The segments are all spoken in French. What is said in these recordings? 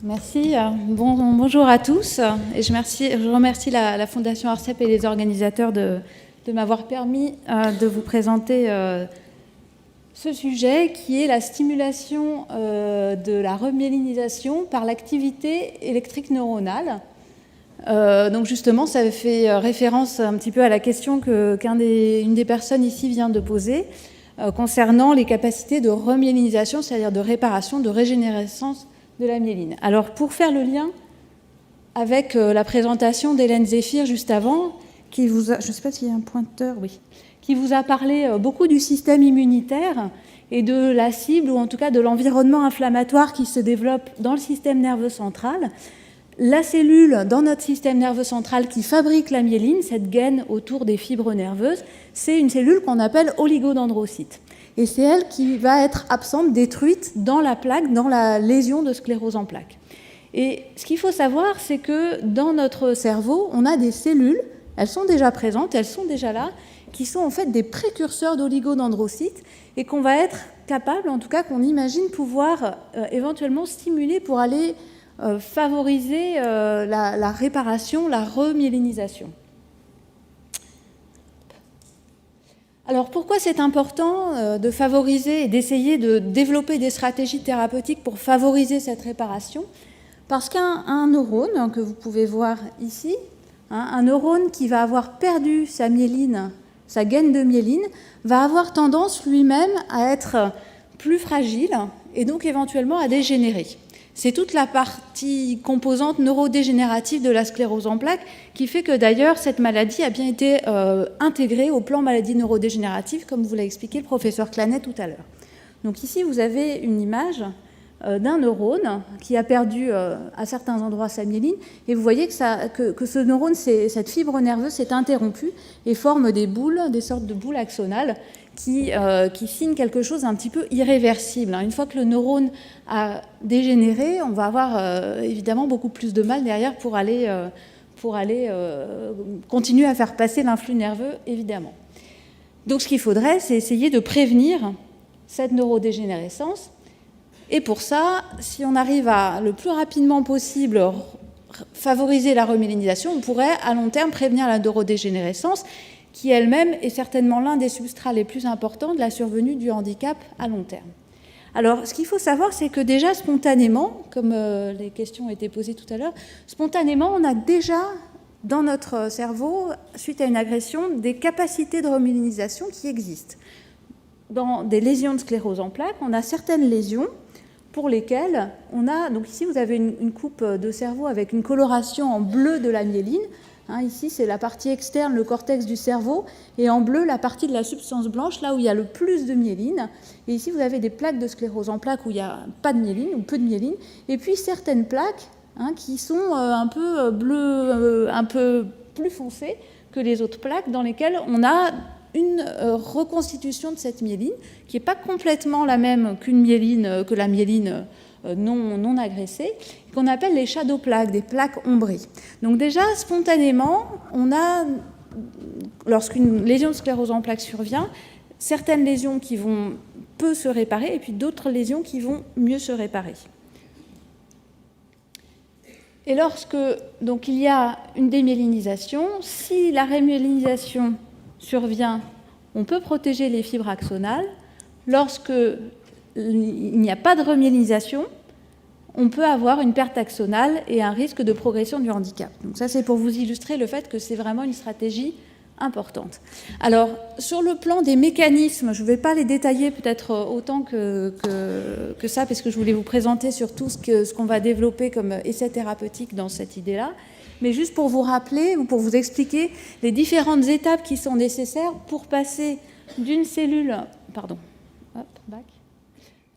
Merci. Bonjour à tous. Et je remercie la Fondation ARCEP et les organisateurs de m'avoir permis de vous présenter ce sujet qui est la stimulation de la remyélinisation par l'activité électrique neuronale. Donc justement, ça fait référence un petit peu à la question qu'une des personnes ici vient de poser concernant les capacités de remyélinisation, c'est-à-dire de réparation, de régénérescence de la myéline. Alors, pour faire le lien avec la présentation d'Hélène Zéphir juste avant, qui vous a, je ne sais pas s'il y a un pointeur, oui, qui vous a parlé beaucoup du système immunitaire et de la cible, ou en tout cas de l'environnement inflammatoire qui se développe dans le système nerveux central. La cellule dans notre système nerveux central qui fabrique la myéline, cette gaine autour des fibres nerveuses, c'est une cellule qu'on appelle oligodendrocyte. Et c'est elle qui va être absente, détruite dans la plaque, dans la lésion de sclérose en plaques. Et ce qu'il faut savoir, c'est que dans notre cerveau, on a des cellules, elles sont déjà présentes, elles sont déjà là, qui sont en fait des précurseurs d'oligodendrocytes et qu'on va être capable, en tout cas qu'on imagine pouvoir éventuellement stimuler pour aller favoriser la réparation, la remyélinisation. Alors pourquoi c'est important de favoriser et d'essayer de développer des stratégies thérapeutiques pour favoriser cette réparation? Parce qu'un neurone, que vous pouvez voir ici, un neurone qui va avoir perdu sa myéline, sa gaine de myéline, va avoir tendance lui-même à être plus fragile et donc éventuellement à dégénérer. C'est toute la partie composante neurodégénérative de la sclérose en plaques qui fait que d'ailleurs cette maladie a bien été intégrée au plan maladie neurodégénérative, comme vous l'a expliqué le professeur Clanet tout à l'heure. Donc ici vous avez une image d'un neurone qui a perdu à certains endroits sa myéline et vous voyez que ce neurone, cette fibre nerveuse s'est interrompue et forme des boules, des sortes de boules axonales qui signent quelque chose d'un petit peu irréversible. Une fois que le neurone a dégénéré, on va avoir évidemment beaucoup plus de mal derrière pour aller continuer à faire passer l'influx nerveux, évidemment. Donc ce qu'il faudrait, c'est essayer de prévenir cette neurodégénérescence. Et pour ça, si on arrive à, le plus rapidement possible, favoriser la remyélinisation, on pourrait à long terme prévenir la neurodégénérescence, qui elle-même est certainement l'un des substrats les plus importants de la survenue du handicap à long terme. Alors, ce qu'il faut savoir, c'est que déjà spontanément, comme les questions ont été posées tout à l'heure, spontanément, on a déjà dans notre cerveau, suite à une agression, des capacités de remyélinisation qui existent. Dans des lésions de sclérose en plaques, on a certaines lésions pour lesquelles on a, donc ici vous avez une coupe de cerveau avec une coloration en bleu de la myéline. Ici c'est la partie externe, le cortex du cerveau, et en bleu la partie de la substance blanche, là où il y a le plus de myéline. Et ici vous avez des plaques de sclérose en plaques où il n'y a pas de myéline ou peu de myéline, et puis certaines plaques qui sont un peu bleues, un peu plus foncées que les autres plaques, dans lesquelles on a une reconstitution de cette myéline qui n'est pas complètement la même que la myéline non agressée, qu'on appelle les shadow plaques, des plaques ombrées. Donc déjà, spontanément, on a, lorsqu'une lésion de sclérose en plaques survient, certaines lésions qui vont peu se réparer et puis d'autres lésions qui vont mieux se réparer. Et lorsque donc, il y a une démyélinisation, si la remyélinisation survient, on peut protéger les fibres axonales. Lorsque il n'y a pas de remyélinisation, on peut avoir une perte axonale et un risque de progression du handicap. Donc ça, c'est pour vous illustrer le fait que c'est vraiment une stratégie importante. Alors, sur le plan des mécanismes, je ne vais pas les détailler peut-être autant que ça, parce que je voulais vous présenter surtout ce qu'on va développer comme essai thérapeutique dans cette idée-là. Mais juste pour vous rappeler ou pour vous expliquer les différentes étapes qui sont nécessaires pour passer d'une cellule,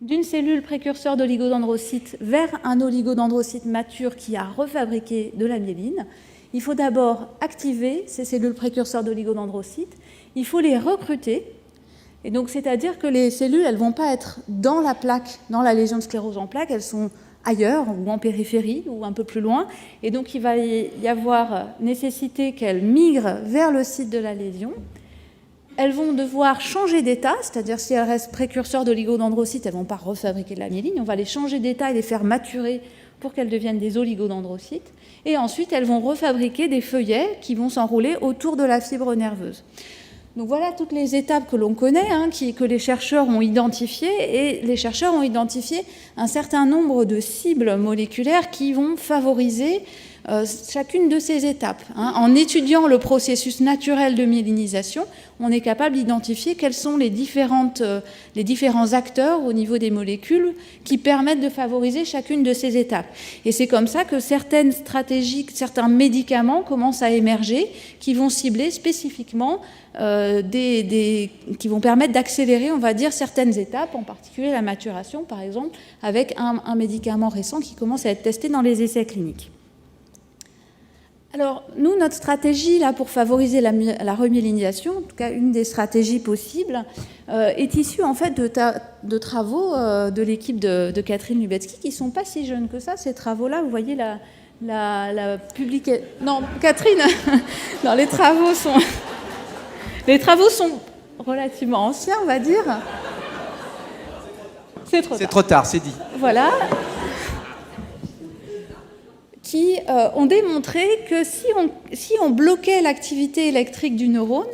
d'une cellule précurseur d'oligodendrocyte vers un oligodendrocyte mature qui a refabriqué de la myéline. Il faut d'abord activer ces cellules précurseurs d'oligodendrocyte, il faut les recruter, et donc c'est-à-dire que les cellules, elles ne vont pas être dans la plaque, dans la lésion de sclérose en plaques, elles sont ailleurs ou en périphérie ou un peu plus loin, et donc il va y avoir nécessité qu'elles migrent vers le site de la lésion. Elles vont devoir changer d'état, c'est-à-dire si elles restent précurseurs d'oligodendrocytes, elles ne vont pas refabriquer de la myéline, on va les changer d'état et les faire maturer pour qu'elles deviennent des oligodendrocytes. Et ensuite, elles vont refabriquer des feuillets qui vont s'enrouler autour de la fibre nerveuse. Donc voilà toutes les étapes que l'on connaît, que les chercheurs ont identifiées. Et les chercheurs ont identifié un certain nombre de cibles moléculaires qui vont favoriser chacune de ces étapes. En étudiant le processus naturel de myélinisation, on est capable d'identifier quels sont les différents acteurs au niveau des molécules qui permettent de favoriser chacune de ces étapes. Et c'est comme ça que certaines stratégies, certains médicaments commencent à émerger qui vont cibler spécifiquement qui vont permettre d'accélérer, on va dire, certaines étapes, en particulier la maturation, par exemple, avec un médicament récent qui commence à être testé dans les essais cliniques. Alors, nous, notre stratégie là, pour favoriser la remyélinisation, en tout cas une des stratégies possibles, est issue en fait de travaux de l'équipe de Catherine Lubetsky, qui ne sont pas si jeunes que ça. Ces travaux-là, vous voyez la publication... Non, Catherine, non, les travaux sont relativement anciens, on va dire. C'est trop tard, c'est dit. Voilà. Qui ont démontré que si on bloquait l'activité électrique du neurone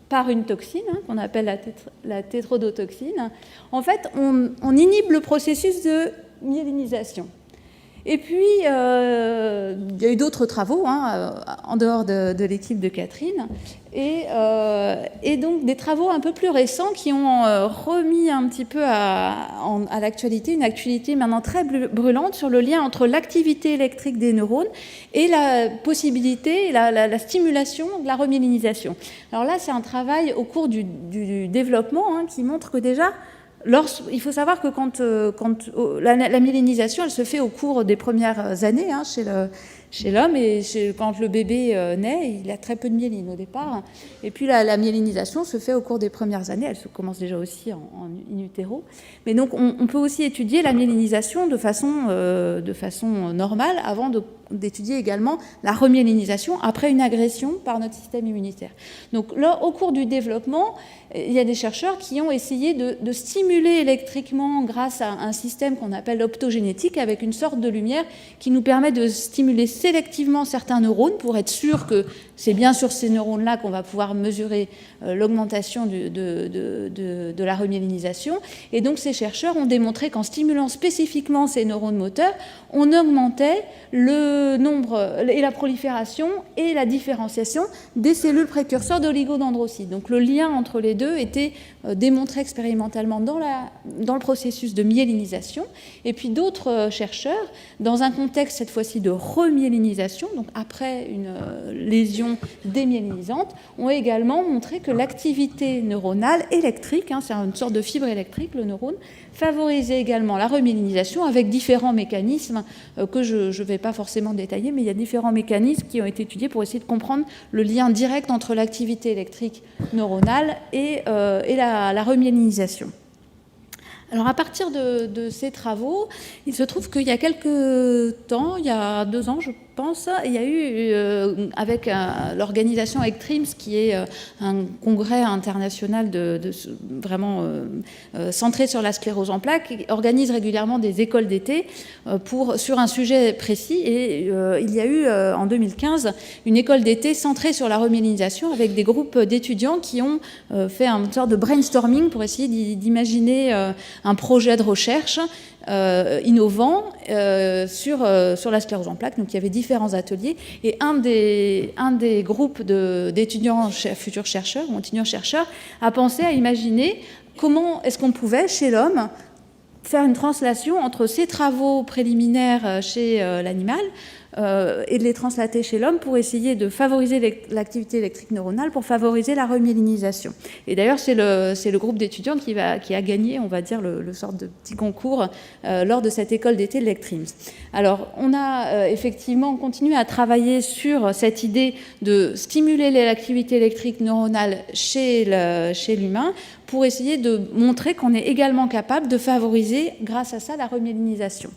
par une toxine, qu'on appelle la tétrodotoxine, en fait, on inhibe le processus de myélinisation. Et puis, il y a eu d'autres travaux en dehors de l'équipe de Catherine, et donc des travaux un peu plus récents qui ont remis un petit peu à l'actualité, une actualité maintenant très brûlante sur le lien entre l'activité électrique des neurones et la possibilité, la stimulation de la remyélinisation. Alors là, c'est un travail au cours du développement qui montre que déjà, il faut savoir que quand la myélinisation, elle se fait au cours des premières années chez l'homme, et quand le bébé naît, il a très peu de myéline au départ. Et puis la myélinisation se fait au cours des premières années, elle se commence déjà aussi en in utero. Mais donc on peut aussi étudier la myélinisation de façon normale avant d'étudier également la remyélinisation après une agression par notre système immunitaire. Donc là, au cours du développement, il y a des chercheurs qui ont essayé de stimuler électriquement grâce à un système qu'on appelle l'optogénétique, avec une sorte de lumière qui nous permet de stimuler sélectivement certains neurones pour être sûr que c'est bien sur ces neurones-là qu'on va pouvoir mesurer l'augmentation de la remyélinisation. Et donc ces chercheurs ont démontré qu'en stimulant spécifiquement ces neurones moteurs, on augmentait le nombre et la prolifération et la différenciation des cellules précurseurs d'oligodendrocytes. Donc le lien entre les deux était démontré expérimentalement dans le processus de myélinisation. Et puis d'autres chercheurs, dans un contexte cette fois-ci de remyélinisation, donc après une lésion démyélinisante, ont également montré que l'activité neuronale électrique, c'est une sorte de fibre électrique, le neurone, favorisait également la remyélinisation avec différents mécanismes que je ne vais pas forcément détailler, mais il y a différents mécanismes qui ont été étudiés pour essayer de comprendre le lien direct entre l'activité électrique neuronale et la remyélinisation. Alors à partir de ces travaux, il se trouve qu'il y a quelques temps, il y a 2 ans je pense, il y a eu, avec l'organisation ECTRIMS, qui est un congrès international vraiment centré sur la sclérose en plaques, qui organise régulièrement des écoles d'été sur un sujet précis. Et il y a eu en 2015 une école d'été centrée sur la remyélinisation avec des groupes d'étudiants qui ont fait une sorte de brainstorming pour essayer d'imaginer un projet de recherche innovant sur la sclérose en plaques. Donc il y avait différents ateliers, et un des groupes d'étudiants futurs chercheurs ou étudiants-chercheurs a pensé à imaginer comment est-ce qu'on pouvait, chez l'homme, faire une translation entre ces travaux préliminaires chez l'animal et de les translater chez l'homme pour essayer de favoriser l'activité électrique neuronale, pour favoriser la remyélinisation. Et d'ailleurs, c'est le groupe d'étudiants qui a gagné, on va dire, le sorte de petit concours lors de cette école d'été de l'ECTRIMS. Alors, on a effectivement continué à travailler sur cette idée de stimuler l'activité électrique neuronale chez l'humain pour essayer de montrer qu'on est également capable de favoriser, grâce à ça, la remyélinisation.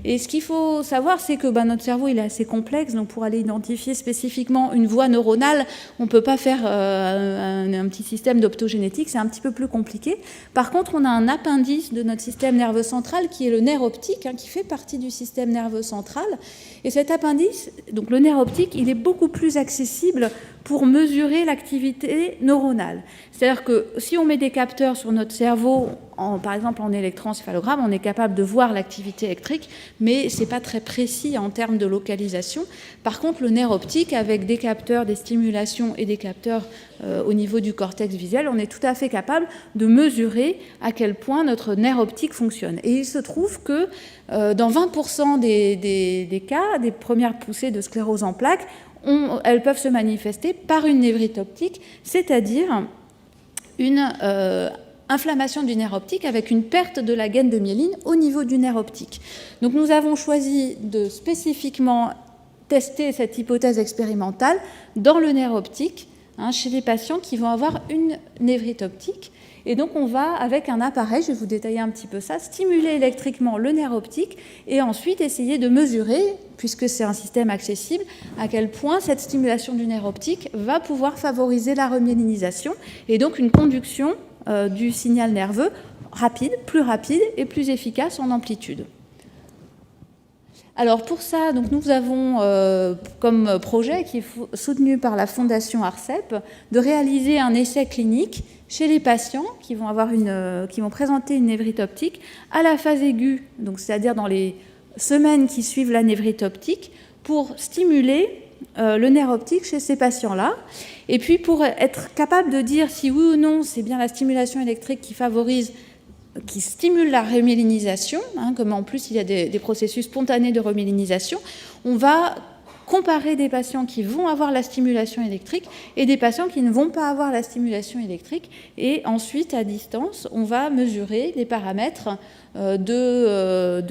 Et ce qu'il faut savoir, c'est que notre cerveau il est assez complexe, donc pour aller identifier spécifiquement une voie neuronale, on ne peut pas faire un petit système d'optogénétique, c'est un petit peu plus compliqué. Par contre, on a un appendice de notre système nerveux central qui est le nerf optique, qui fait partie du système nerveux central. Et cet appendice, donc le nerf optique, il est beaucoup plus accessible pour mesurer l'activité neuronale. C'est-à-dire que si on met des capteurs sur notre cerveau, par exemple en électroencéphalogramme, on est capable de voir l'activité électrique, mais ce n'est pas très précis en termes de localisation. Par contre, le nerf optique, avec des capteurs, des stimulations et des capteurs au niveau du cortex visuel, on est tout à fait capable de mesurer à quel point notre nerf optique fonctionne. Et il se trouve que dans 20% des cas, des premières poussées de sclérose en plaques, elles peuvent se manifester par une névrite optique, c'est-à-dire une inflammation du nerf optique avec une perte de la gaine de myéline au niveau du nerf optique. Donc nous avons choisi de spécifiquement tester cette hypothèse expérimentale dans le nerf optique, chez les patients qui vont avoir une névrite optique. Et donc on va, avec un appareil, je vais vous détailler un petit peu ça, stimuler électriquement le nerf optique et ensuite essayer de mesurer, puisque c'est un système accessible, à quel point cette stimulation du nerf optique va pouvoir favoriser la remyélinisation et donc une conduction du signal nerveux rapide et plus efficace en amplitude. Alors pour ça, donc nous avons comme projet qui est soutenu par la Fondation ARCEP de réaliser un essai clinique chez les patients qui vont présenter une névrite optique à la phase aiguë, donc c'est-à-dire dans les semaines qui suivent la névrite optique, pour stimuler le nerf optique chez ces patients-là. Et puis pour être capable de dire si oui ou non c'est bien la stimulation électrique qui stimule la remyélinisation, comme en plus il y a des processus spontanés de remyélinisation, on va comparer des patients qui vont avoir la stimulation électrique et des patients qui ne vont pas avoir la stimulation électrique. Et ensuite, à distance, on va mesurer les paramètres de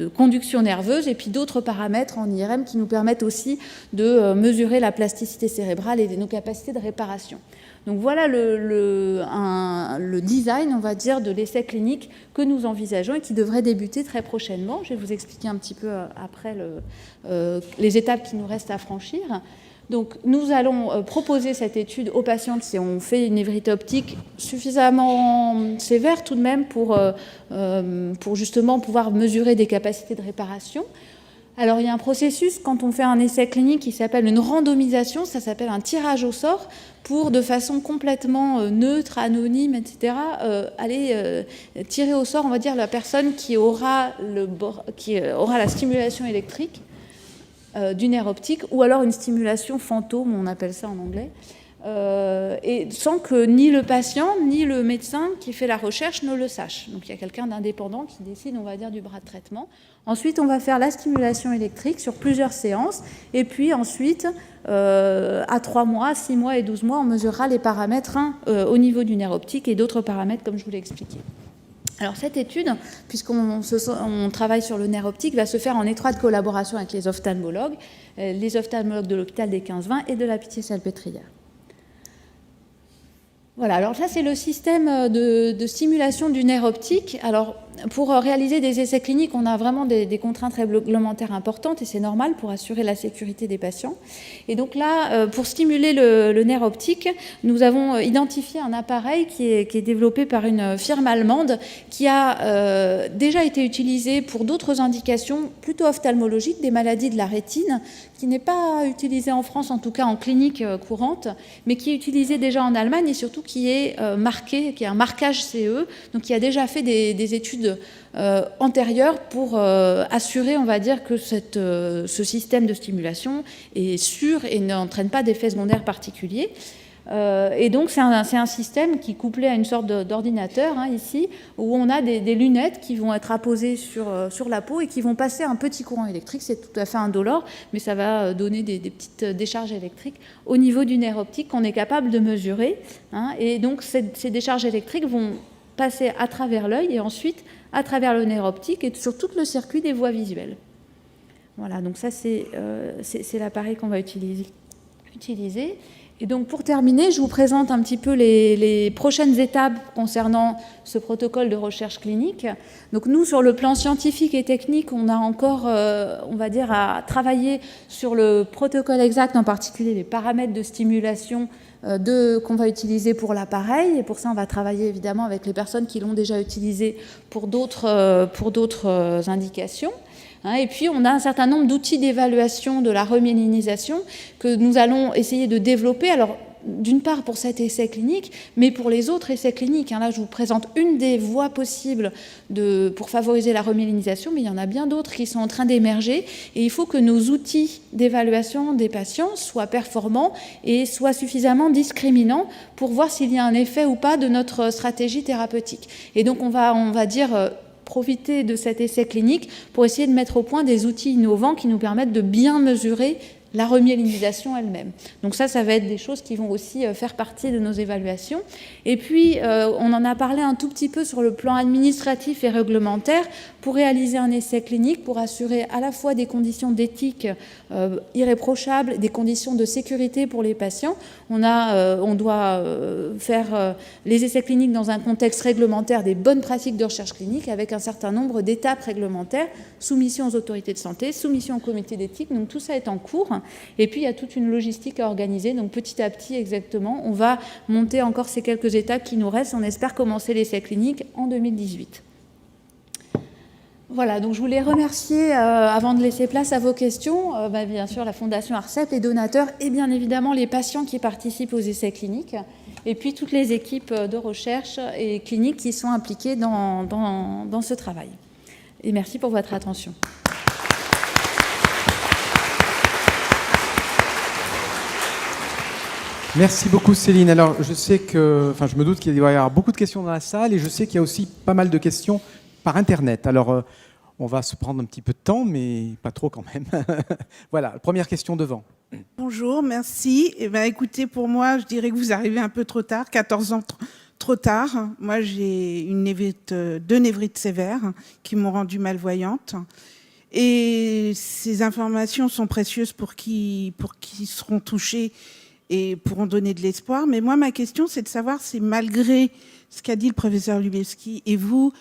conduction nerveuse et puis d'autres paramètres en IRM qui nous permettent aussi de mesurer la plasticité cérébrale et nos capacités de réparation. Donc voilà le design, on va dire, de l'essai clinique que nous envisageons et qui devrait débuter très prochainement. Je vais vous expliquer un petit peu après les étapes qui nous restent à franchir. Donc nous allons proposer cette étude aux patients qui ont fait une névrite optique suffisamment sévère tout de même pour justement pouvoir mesurer des capacités de réparation. Alors il y a un processus quand on fait un essai clinique qui s'appelle une randomisation, ça s'appelle un tirage au sort pour de façon complètement neutre, anonyme, etc. Aller tirer au sort, on va dire, la personne qui aura la stimulation électrique du nerf optique ou alors une stimulation fantôme, on appelle ça en anglais. Et sans que ni le patient ni le médecin qui fait la recherche ne le sache. Donc il y a quelqu'un d'indépendant qui décide, on va dire, du bras de traitement. Ensuite, on va faire la stimulation électrique sur plusieurs séances. Et puis ensuite, à 3 mois, 6 mois et 12 mois, on mesurera les paramètres au niveau du nerf optique et d'autres paramètres, comme je vous l'ai expliqué. Alors cette étude, puisqu'on travaille sur le nerf optique, va se faire en étroite collaboration avec les ophtalmologues de l'hôpital des 15-20 et de la Pitié-Salpêtrière. Voilà, alors ça c'est le système de stimulation du nerf optique. Alors pour réaliser des essais cliniques, on a vraiment des contraintes réglementaires importantes et c'est normal pour assurer la sécurité des patients. Et donc là, pour stimuler le nerf optique, nous avons identifié un appareil qui est développé par une firme allemande qui a déjà été utilisé pour d'autres indications plutôt ophtalmologiques, des maladies de la rétine, qui n'est pas utilisé en France, en tout cas en clinique courante, mais qui est utilisé déjà en Allemagne et surtout qui est marqué, qui a un marquage CE, donc qui a déjà fait des études antérieures pour assurer, on va dire, que ce système de stimulation est sûr et n'entraîne pas d'effets secondaires particuliers. Et donc c'est un système qui est couplé à une sorte d'ordinateur ici, où on a des lunettes qui vont être apposées sur la peau et qui vont passer un petit courant électrique. C'est tout à fait indolore, mais ça va donner des petites décharges électriques au niveau du nerf optique qu'on est capable de mesurer. Et donc ces décharges électriques vont passer à travers l'œil et ensuite à travers le nerf optique et sur tout le circuit des voies visuelles. Voilà, donc ça c'est l'appareil qu'on va utiliser. Et donc pour terminer, je vous présente un petit peu les prochaines étapes concernant ce protocole de recherche clinique. Donc nous, sur le plan scientifique et technique, on a encore, on va dire, à travailler sur le protocole exact, en particulier les paramètres de stimulation qu'on va utiliser pour l'appareil. Et pour ça, on va travailler évidemment avec les personnes qui l'ont déjà utilisé pour d'autres indications. Et puis, on a un certain nombre d'outils d'évaluation de la remyélinisation que nous allons essayer de développer. Alors, d'une part pour cet essai clinique, mais pour les autres essais cliniques. Là, je vous présente une des voies possibles pour favoriser la remyélinisation, mais il y en a bien d'autres qui sont en train d'émerger. Et il faut que nos outils d'évaluation des patients soient performants et soient suffisamment discriminants pour voir s'il y a un effet ou pas de notre stratégie thérapeutique. Et donc, on va dire profiter de cet essai clinique pour essayer de mettre au point des outils innovants qui nous permettent de bien mesurer la remyélinisation elle-même. Donc ça va être des choses qui vont aussi faire partie de nos évaluations. Et puis, on en a parlé un tout petit peu sur le plan administratif et réglementaire pour réaliser un essai clinique, pour assurer à la fois des conditions d'éthique irréprochables, des conditions de sécurité pour les patients. On doit faire les essais cliniques dans un contexte réglementaire des bonnes pratiques de recherche clinique avec un certain nombre d'étapes réglementaires, soumission aux autorités de santé, soumission au comité d'éthique. Donc tout ça est en cours. Et puis, il y a toute une logistique à organiser. Donc, petit à petit, exactement, on va monter encore ces quelques étapes qui nous restent. On espère commencer l'essai clinique en 2018. Voilà, donc je voulais remercier, avant de laisser place à vos questions, bien sûr la Fondation ARCEP, les donateurs et bien évidemment les patients qui participent aux essais cliniques, et puis toutes les équipes de recherche et cliniques qui sont impliquées dans ce travail. Et merci pour votre attention. Merci beaucoup Céline. Alors je me doute qu'il va y avoir beaucoup de questions dans la salle et je sais qu'il y a aussi pas mal de questions par Internet. Alors on va se prendre un petit peu de temps, mais pas trop quand même. Voilà, première question devant. Bonjour, merci. Écoutez, pour moi, je dirais que vous arrivez un peu trop tard, 14 ans trop tard. Moi, j'ai deux névrites sévères qui m'ont rendue malvoyante. Et ces informations sont précieuses pour qui seront touchés et pourront donner de l'espoir. Mais moi, ma question, c'est de savoir si malgré ce qu'a dit le professeur Lubelski et vous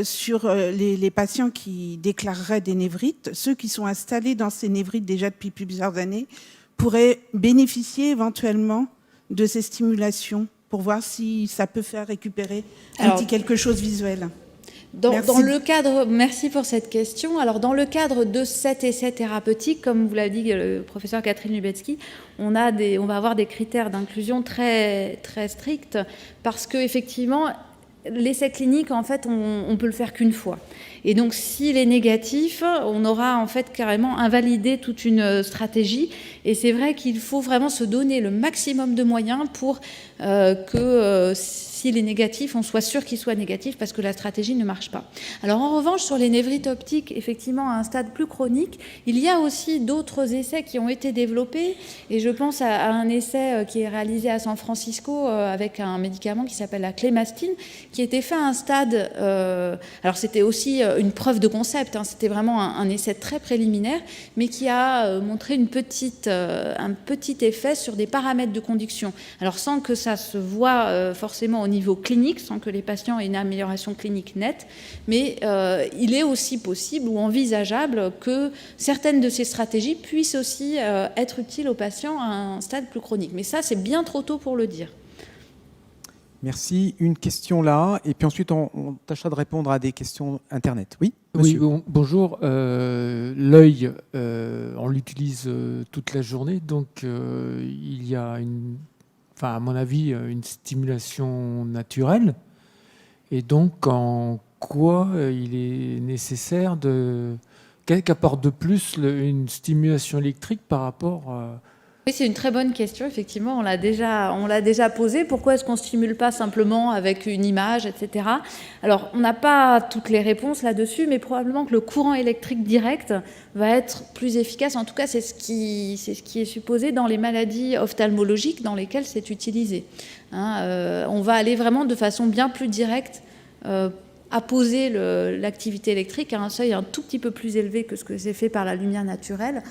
sur les patients qui déclareraient des névrites, ceux qui sont installés dans ces névrites déjà depuis plusieurs années pourraient bénéficier éventuellement de ces stimulations pour voir si ça peut faire récupérer un petit quelque chose visuel. Merci pour cette question. Alors, dans le cadre de cet essai thérapeutique, comme vous l'a dit le professeur Catherine Lubelski, on va avoir des critères d'inclusion très, très stricts parce qu'effectivement, l'essai clinique, en fait, on peut le faire qu'une fois. Et donc, s'il est négatif, on aura en fait carrément invalidé toute une stratégie. Et c'est vrai qu'il faut vraiment se donner le maximum de moyens pour que s'il est négatif, on soit sûr qu'il soit négatif parce que la stratégie ne marche pas. Alors en revanche, sur les névrites optiques, effectivement, à un stade plus chronique, il y a aussi d'autres essais qui ont été développés. Et je pense à un essai qui est réalisé à San Francisco avec un médicament qui s'appelle la clémastine, qui était fait à un stade... alors c'était aussi une preuve de concept, c'était vraiment un essai très préliminaire, mais qui a montré un petit effet sur des paramètres de conduction. Alors sans que ça se voit forcément au niveau clinique, sans que les patients aient une amélioration clinique nette, mais il est aussi possible ou envisageable que certaines de ces stratégies puissent aussi être utiles aux patients à un stade plus chronique. Mais ça, c'est bien trop tôt pour le dire. Merci. Une question là, et puis ensuite on tâchera de répondre à des questions Internet. Oui, monsieur. Oui, bonjour. L'œil, on l'utilise toute la journée, donc il y a à mon avis, une stimulation naturelle. Et donc, en quoi il est nécessaire qu'apporte de plus une stimulation électrique par rapport Oui, c'est une très bonne question, effectivement, on l'a déjà posée. Pourquoi est-ce qu'on ne stimule pas simplement avec une image, etc. Alors, on n'a pas toutes les réponses là-dessus, mais probablement que le courant électrique direct va être plus efficace. En tout cas, c'est ce qui est supposé dans les maladies ophtalmologiques dans lesquelles c'est utilisé. On va aller vraiment de façon bien plus directe apposer l'activité électrique à un seuil un tout petit peu plus élevé que ce que c'est fait par la lumière naturelle.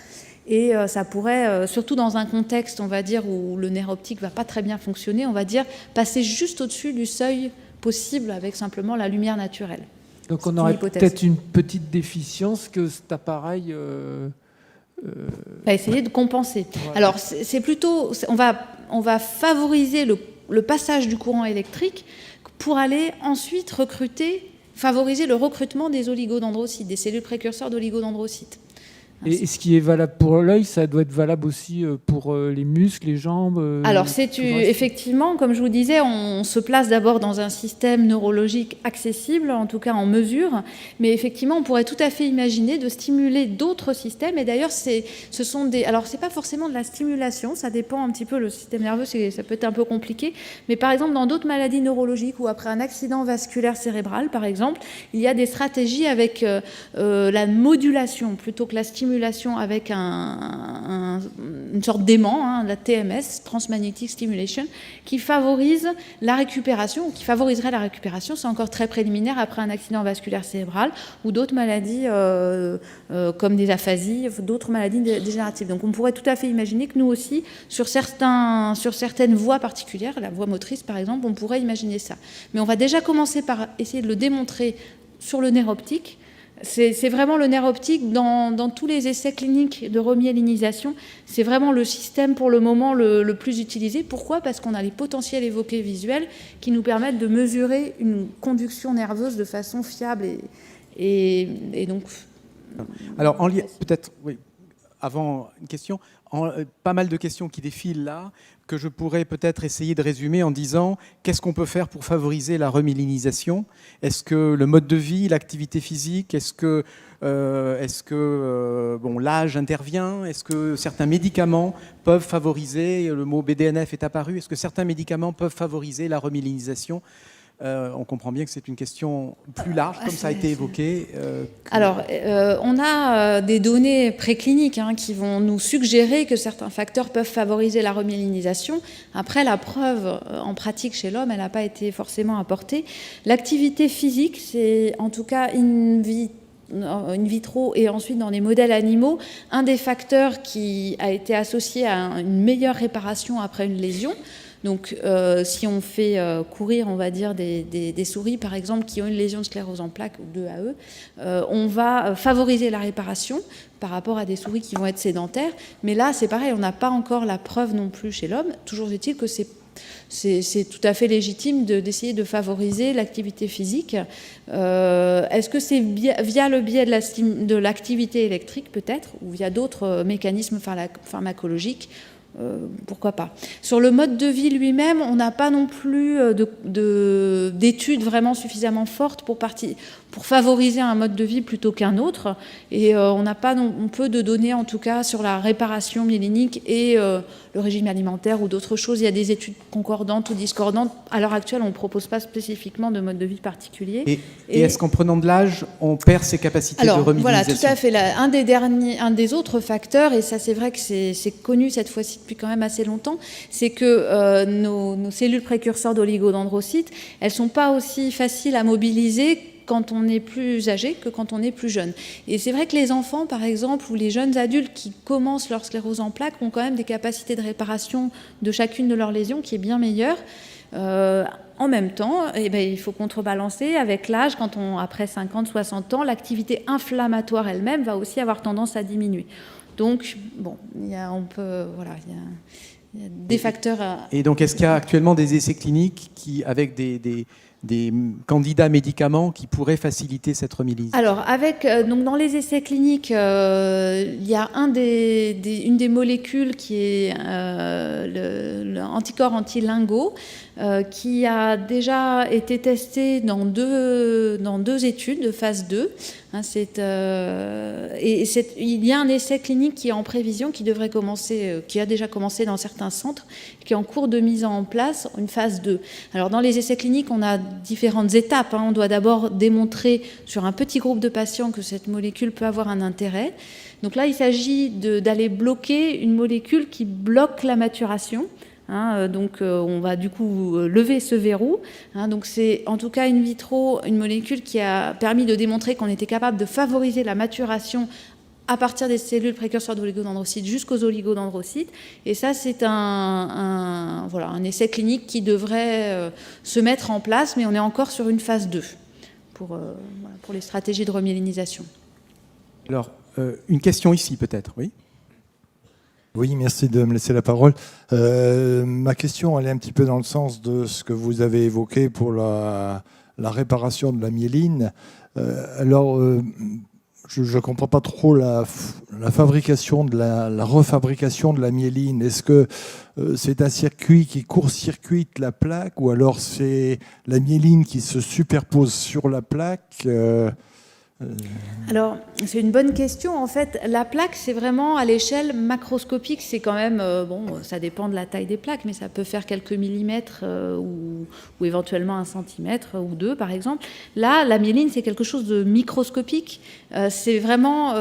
Et ça pourrait, surtout dans un contexte, on va dire, où le nerf optique ne va pas très bien fonctionner, on va dire, passer juste au-dessus du seuil possible avec simplement la lumière naturelle. Donc on aurait peut-être une petite déficience que cet appareil... va essayer de compenser. Voilà. Alors c'est plutôt... On va favoriser le passage du courant électrique pour aller ensuite favoriser le recrutement des oligodendrocytes, des cellules précurseurs d'oligodendrocytes. Et ce qui est valable pour l'œil, ça doit être valable aussi pour les muscles, les jambes. Alors, effectivement, comme je vous disais, on se place d'abord dans un système neurologique accessible, en tout cas en mesure, mais effectivement, on pourrait tout à fait imaginer de stimuler d'autres systèmes. Et d'ailleurs, alors, c'est pas forcément de la stimulation, ça dépend un petit peu. Le système nerveux, ça peut être un peu compliqué, mais par exemple, dans d'autres maladies neurologiques ou après un accident vasculaire cérébral, par exemple, il y a des stratégies avec la modulation plutôt que la stimulation avec une sorte d'aimant, la TMS, Transmagnetic Stimulation, qui favorise la récupération, qui favoriserait la récupération, c'est encore très préliminaire après un accident vasculaire cérébral ou d'autres maladies comme des aphasies, d'autres maladies dégénératives. Donc on pourrait tout à fait imaginer que nous aussi, sur certaines voies particulières, la voie motrice par exemple, on pourrait imaginer ça. Mais on va déjà commencer par essayer de le démontrer sur le nerf optique. C'est vraiment le nerf optique dans tous les essais cliniques de remyélinisation. C'est vraiment le système pour le moment le plus utilisé. Pourquoi ? Parce qu'on a les potentiels évoqués visuels qui nous permettent de mesurer une conduction nerveuse de façon fiable et donc... Alors, peut-être, oui, avant une question, pas mal de questions qui défilent là, que je pourrais peut-être essayer de résumer en disant qu'est-ce qu'on peut faire pour favoriser la remyélinisation ? Est-ce que le mode de vie, l'activité physique, est-ce que l'âge intervient ? Est-ce que certains médicaments peuvent favoriser, le mot BDNF est apparu, est-ce que certains médicaments peuvent favoriser la remyélinisation ? On comprend bien que c'est une question plus large, comme ça a été évoqué. Alors, on a des données précliniques qui vont nous suggérer que certains facteurs peuvent favoriser la remyélinisation. Après, la preuve en pratique chez l'homme, elle n'a pas été forcément apportée. L'activité physique, c'est en tout cas in vitro et ensuite dans les modèles animaux, un des facteurs qui a été associé à une meilleure réparation après une lésion. Donc, si on fait courir, on va dire, des souris, par exemple, qui ont une lésion de sclérose en plaques ou de AE, on va favoriser la réparation par rapport à des souris qui vont être sédentaires. Mais là, c'est pareil, on n'a pas encore la preuve non plus chez l'homme. Toujours est-il que c'est tout à fait légitime d'essayer de favoriser l'activité physique. Est-ce que c'est via le biais de l'activité électrique, peut-être, ou via d'autres mécanismes pharmacologiques ? Pourquoi pas. Sur le mode de vie lui-même, on n'a pas non plus d'études vraiment suffisamment fortes pour favoriser un mode de vie plutôt qu'un autre. Et on n'a pas peu de données, en tout cas, sur la réparation myélinique et le régime alimentaire ou d'autres choses. Il y a des études concordantes ou discordantes. À l'heure actuelle, on ne propose pas spécifiquement de mode de vie particulier. Et est-ce qu'en prenant de l'âge, on perd ses capacités de remyélinisation ? Voilà, tout à fait. Un des autres facteurs, et ça c'est vrai que c'est connu cette fois-ci depuis quand même assez longtemps, c'est que nos cellules précurseurs d'oligodendrocytes, elles ne sont pas aussi faciles à mobiliser quand on est plus âgé que quand on est plus jeune. Et c'est vrai que les enfants, par exemple, ou les jeunes adultes qui commencent leur sclérose en plaques ont quand même des capacités de réparation de chacune de leurs lésions qui est bien meilleure. En même temps, il faut contrebalancer avec l'âge, après 50, 60 ans, l'activité inflammatoire elle-même va aussi avoir tendance à diminuer. Donc, bon, il y a des facteurs à... Et donc, est-ce qu'il y a actuellement des essais cliniques avec des candidats médicaments qui pourraient faciliter cette remyélinisation ? Alors, donc dans les essais cliniques, il y a une des molécules qui est l'anticorps anti-LINGO, qui a déjà été testé dans deux études de phase 2. Il y a un essai clinique qui est en prévision, qui devrait commencer, qui a déjà commencé dans certains centres, qui est en cours de mise en place, une phase 2. Alors dans les essais cliniques, on a différentes étapes. On doit d'abord démontrer sur un petit groupe de patients que cette molécule peut avoir un intérêt. Donc là, il s'agit d'aller bloquer une molécule qui bloque la maturation. Donc on va du coup lever ce verrou. Donc c'est en tout cas in vitro une molécule qui a permis de démontrer qu'on était capable de favoriser la maturation à partir des cellules précurseurs d'oligodendrocytes jusqu'aux oligodendrocytes. Et ça, c'est un essai clinique qui devrait se mettre en place, mais on est encore sur une phase 2 pour les stratégies de remyélinisation. Alors, une question ici peut-être, oui. Oui, merci de me laisser la parole. Ma question, elle est un petit peu dans le sens de ce que vous avez évoqué pour la réparation de la myéline. Je ne comprends pas trop la fabrication la refabrication de la myéline. Est-ce que c'est un circuit qui court-circuite la plaque ou alors c'est la myéline qui se superpose sur la plaque Alors, c'est une bonne question. En fait, la plaque, c'est vraiment à l'échelle macroscopique. C'est quand même, ça dépend de la taille des plaques, mais ça peut faire quelques millimètres ou éventuellement 1 centimètre ou 2, par exemple. Là, la myéline, c'est quelque chose de microscopique. C'est vraiment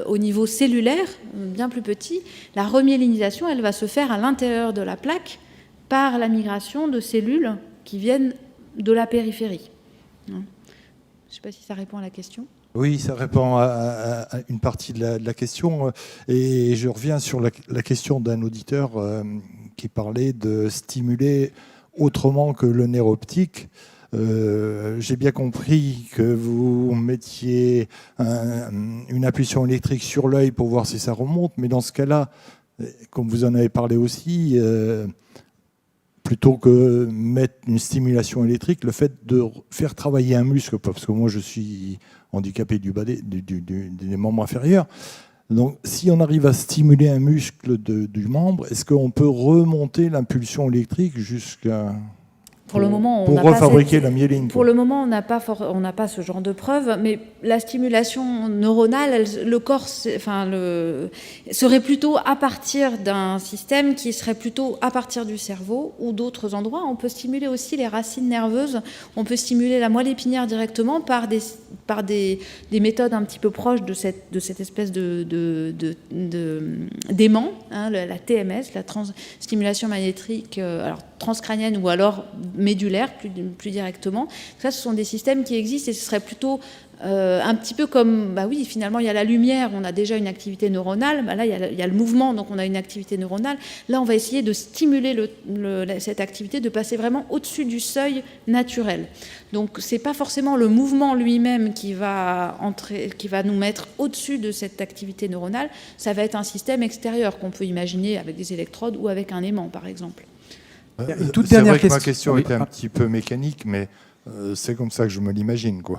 au niveau cellulaire, bien plus petit. La remyélinisation, elle va se faire à l'intérieur de la plaque par la migration de cellules qui viennent de la périphérie. Je ne sais pas si ça répond à la question. Oui, ça répond à une partie de la question. Et je reviens sur la question d'un auditeur qui parlait de stimuler autrement que le nerf optique. J'ai bien compris que vous mettiez une impulsion électrique sur l'œil pour voir si ça remonte, mais dans ce cas-là, comme vous en avez parlé aussi, plutôt que mettre une stimulation électrique, le fait de faire travailler un muscle, parce que moi je suis handicapé des membres inférieurs, donc si on arrive à stimuler un muscle du membre, est-ce qu'on peut remonter l'impulsion électrique jusqu'à... Pour le moment, pour refabriquer la myéline. Pour le moment, on n'a pas ce genre de preuve, mais la stimulation neuronale, le corps, serait plutôt à partir d'un système qui serait plutôt à partir du cerveau ou d'autres endroits. On peut stimuler aussi les racines nerveuses, on peut stimuler la moelle épinière directement par des méthodes un petit peu proches de cette espèce d'aimant, la TMS, la stimulation magnétique, alors transcrânienne ou alors médulaire plus directement. Ça, ce sont des systèmes qui existent et ce serait plutôt un petit peu comme, finalement, il y a la lumière, on a déjà une activité neuronale, là, il y a le mouvement, donc on a une activité neuronale. Là, on va essayer de stimuler cette activité, de passer vraiment au-dessus du seuil naturel. Donc, c'est pas forcément le mouvement lui-même qui va nous mettre au-dessus de cette activité neuronale, ça va être un système extérieur qu'on peut imaginer avec des électrodes ou avec un aimant, par exemple. Une toute dernière question. Ma question était un petit peu mécanique, mais c'est comme ça que je me l'imagine, quoi.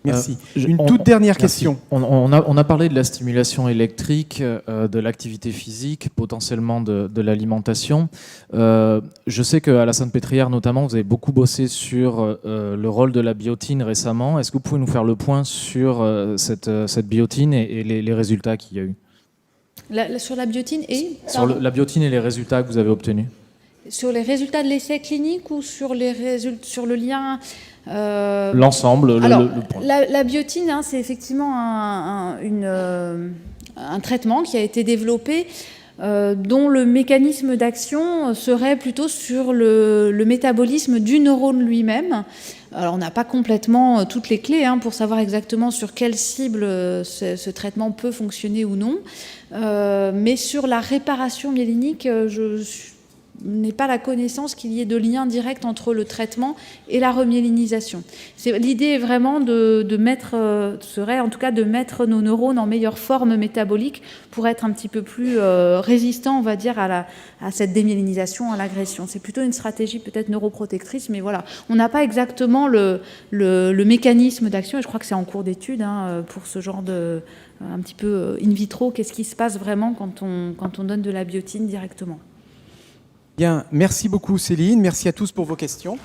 Merci. Une toute dernière question. On a parlé de la stimulation électrique, de l'activité physique, potentiellement de l'alimentation. Je sais qu'à la Sainte-Pétrière, notamment, vous avez beaucoup bossé sur le rôle de la biotine récemment. Est-ce que vous pouvez nous faire le point sur cette biotine et les résultats qu'il y a eu ? Sur la biotine et sur la biotine et les résultats que vous avez obtenus. Sur les résultats de l'essai clinique ou sur le lien l'ensemble, le point. La biotine, c'est effectivement un traitement qui a été développé dont le mécanisme d'action serait plutôt sur le métabolisme du neurone lui-même. Alors, on n'a pas complètement toutes les clés pour savoir exactement sur quelle cible ce traitement peut fonctionner ou non. Mais sur la réparation myélinique, je n'ai pas la connaissance qu'il y ait de lien direct entre le traitement et la remyélinisation. L'idée est vraiment de mettre nos neurones en meilleure forme métabolique pour être un petit peu plus résistants, on va dire, à cette démyélinisation, à l'agression. C'est plutôt une stratégie peut-être neuroprotectrice, mais voilà. On n'a pas exactement le mécanisme d'action, et je crois que c'est en cours d'étude pour ce genre de... un petit peu in vitro, qu'est-ce qui se passe vraiment quand on donne de la biotine directement. Bien, merci beaucoup Céline, merci à tous pour vos questions.